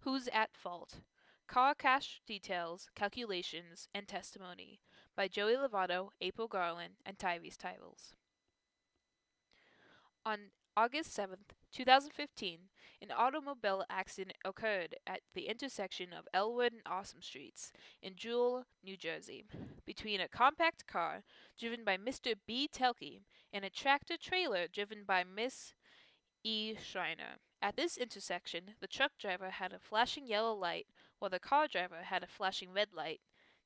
Who's at Fault? Car Crash Details, Calculations, and Testimony by Joey Lovato, April Garland, and Tyrese. On August 7th, 2015, an automobile accident occurred at the intersection of Elwood and Awesome Streets in Jewell, New Jersey, between a compact car driven by Mr. B. Telke and a tractor trailer driven by Miss E. Schreiner. At this intersection, the truck driver had a flashing yellow light, while the car driver had a flashing red light.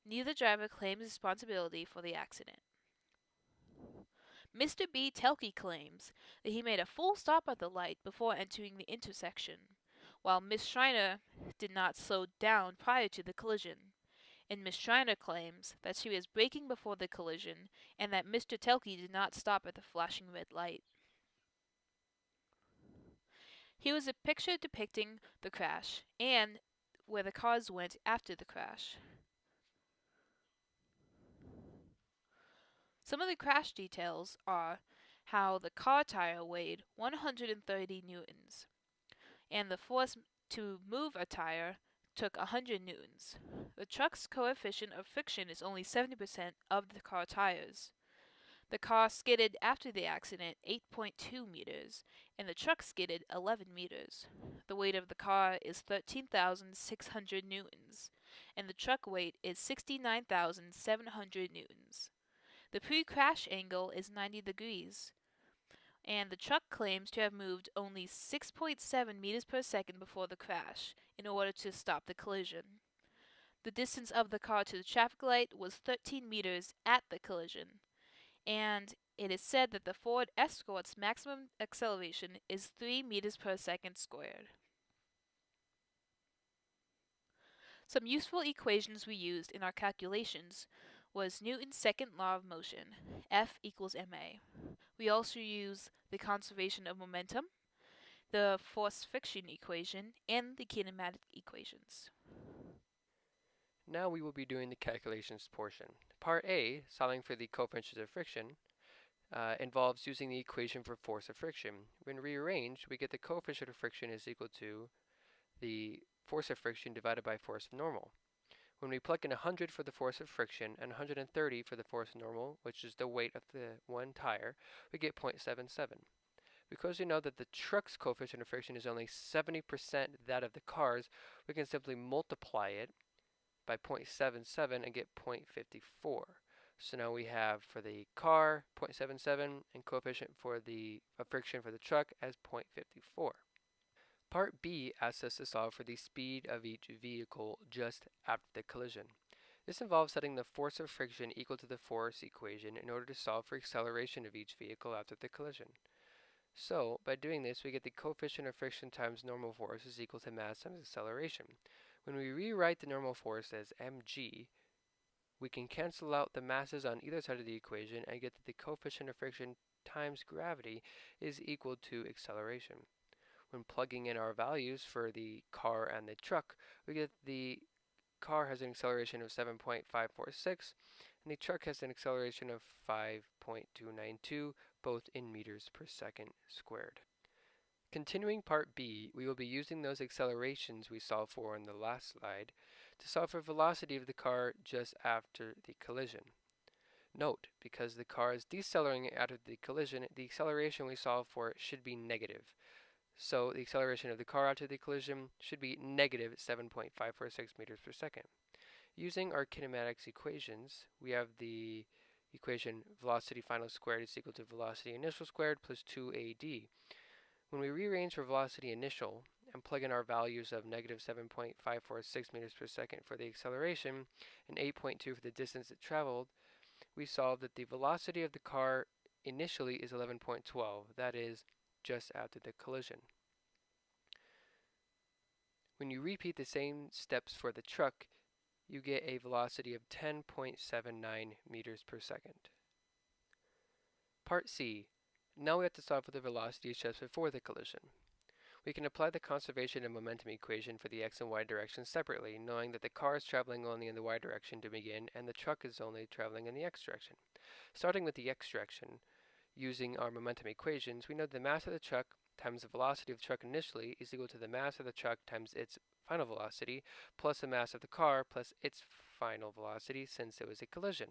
Neither driver claims responsibility for the accident. Mr. B. Telke claims that he made a full stop at the light before entering the intersection, while Miss Schreiner did not slow down prior to the collision. And Miss Schreiner claims that she was braking before the collision and that Mr. Telke did not stop at the flashing red light. Here was a picture depicting the crash and where the cars went after the crash. Some of the crash details are how the car tire weighed 130 newtons, and the force to move a tire took 100 newtons. The truck's coefficient of friction is only 70% of the car tires. The car skidded after the accident 8.2 meters, and the truck skidded 11 meters. The weight of the car is 13,600 newtons, and the truck weight is 69,700 newtons. The pre-crash angle is 90 degrees, and the truck claims to have moved only 6.7 meters per second before the crash in order to stop the collision. The distance of the car to the traffic light was 13 meters at the collision, and it is said that the Ford Escort's maximum acceleration is 3 meters per second squared. Some useful equations we used in our calculations was Newton's second law of motion, F equals ma. We also use the conservation of momentum, the force friction equation, and the kinematic equations. Now we will be doing the calculations portion. Part A, solving for the coefficients of friction, involves using the equation for force of friction. When rearranged, we get the coefficient of friction is equal to the force of friction divided by force of normal. When we plug in 100 for the force of friction and 130 for the force of normal, which is the weight of the one tire, we get 0.77. Because we know that the truck's coefficient of friction is only 70% that of the car's, we can simply multiply it by 0.77 and get 0.54. So now we have for the car 0.77 and coefficient for the friction for the truck as 0.54. Part B asks us to solve for the speed of each vehicle just after the collision. This involves setting the force of friction equal to the force equation in order to solve for acceleration of each vehicle after the collision. So, by doing this, we get the coefficient of friction times normal force is equal to mass times acceleration. When we rewrite the normal force as mg, we can cancel out the masses on either side of the equation and get that the coefficient of friction times gravity is equal to acceleration. When plugging in our values for the car and the truck, we get the car has an acceleration of 7.546 and the truck has an acceleration of 5.292, both in meters per second squared. Continuing part B, we will be using those accelerations we solved for in the last slide to solve for velocity of the car just after the collision. Note, because the car is decelerating after the collision, the acceleration we solved for should be negative. So the acceleration of the car after the collision should be negative 7.546 meters per second. Using our kinematics equations, we have the equation velocity final squared is equal to velocity initial squared plus 2AD. When we rearrange for velocity initial and plug in our values of negative 7.546 meters per second for the acceleration and 8.2 for the distance it traveled, we solve that the velocity of the car initially is 11.12. That is just after the collision. When you repeat the same steps for the truck, you get a velocity of 10.79 meters per second. Part C. Now we have to solve for the velocities just before the collision. We can apply the conservation of momentum equation for the x and y directions separately, knowing that the car is traveling only in the y direction to begin and the truck is only traveling in the x direction. Starting with the x direction, using our momentum equations, we know the mass of the truck times the velocity of the truck initially is equal to the mass of the truck times its final velocity plus the mass of the car plus its final velocity since it was a collision.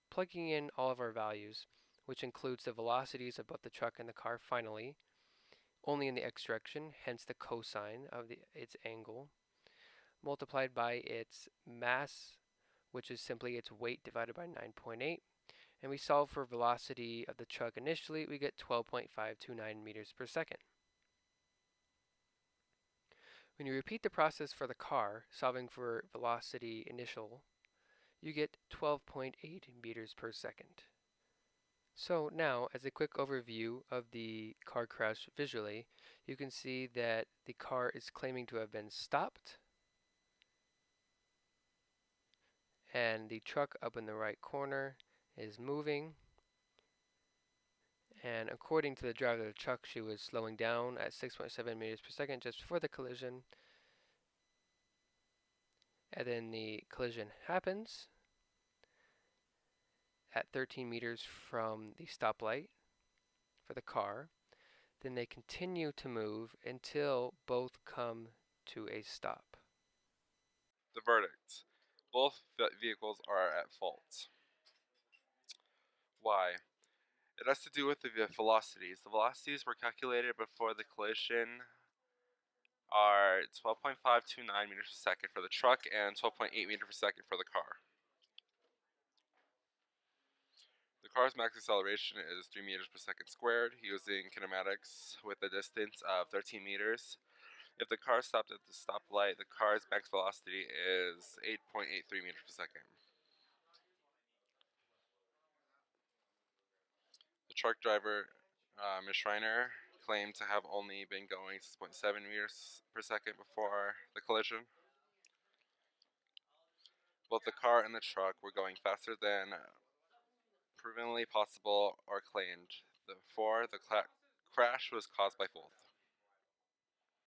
Plugging in all of our values, which includes the velocities of both the truck and the car finally, only in the x direction, hence the cosine of its angle, multiplied by its mass, which is simply its weight divided by 9.8, and we solve for velocity of the truck initially, we get 12.529 meters per second. When you repeat the process for the car, solving for velocity initial, you get 12.8 meters per second. So now, as a quick overview of the car crash visually, you can see that the car is claiming to have been stopped, and the truck up in the right corner is moving. And according to the driver of the truck, she was slowing down at 6.7 meters per second just before the collision. And then the collision happens at 13 meters from the stoplight for the car. Then they continue to move until both come to a stop. The verdict. Both vehicles are at fault. Why? It has to do with the velocities. The velocities were calculated before the collision are 12.529 meters per second for the truck and 12.8 meters per second for the car. The car's max acceleration is 3 meters per second squared using kinematics with a distance of 13 meters. If the car stopped at the stoplight, the car's max velocity is 8.83 meters per second. The truck driver, Ms. Schreiner, claimed to have only been going 6.7 meters per second before the collision. Both the car and the truck were going faster than provenly possible or claimed. Therefore, the crash was caused by both.